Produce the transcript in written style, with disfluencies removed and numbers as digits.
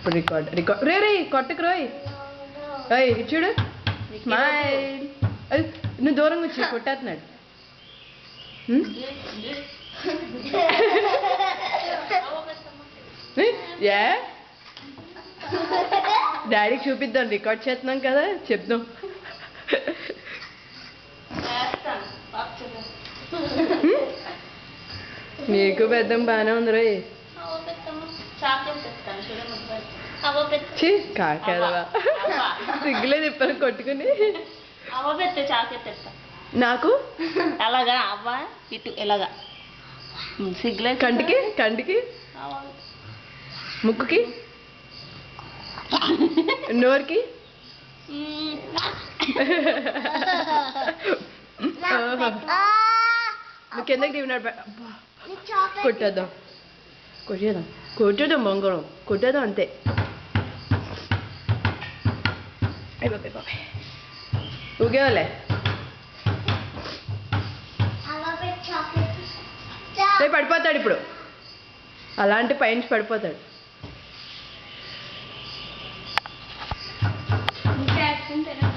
ఇప్పుడు రికార్డ్ రే రే కొట్టకు రోయ్ ఓయ్ చూడు స్మైల్ నువ్వు దూరంగా వచ్చి కొట్టేస్తున్నాడు ఏ డాడీకి చూపిద్దాం రికార్డ్ చేస్తున్నాం కదా చెప్దాం నీకు పెద్దం బాగానే ఉంది రోయ్ కాకేదవా సిగ్గులే తిప్పాను కొట్టుకుని నాకు అలాగా అవ్వ ఇటు ఎలాగా సిగ్గులే కంటికి కంటికి ముక్కుకి నోరుకి నువ్వు కిందకి దిగినాడు కొట్టేద్దాం కొట్టేద్దాం కొట్టేద్దాం బంగారం కొట్టేద్దాం అంతే అయిపోయి బాబాయ్ ఊగేవాలే రేపు పడిపోతాడు ఇప్పుడు అలాంటి పైనుంచి పడిపోతాడు ఇంకా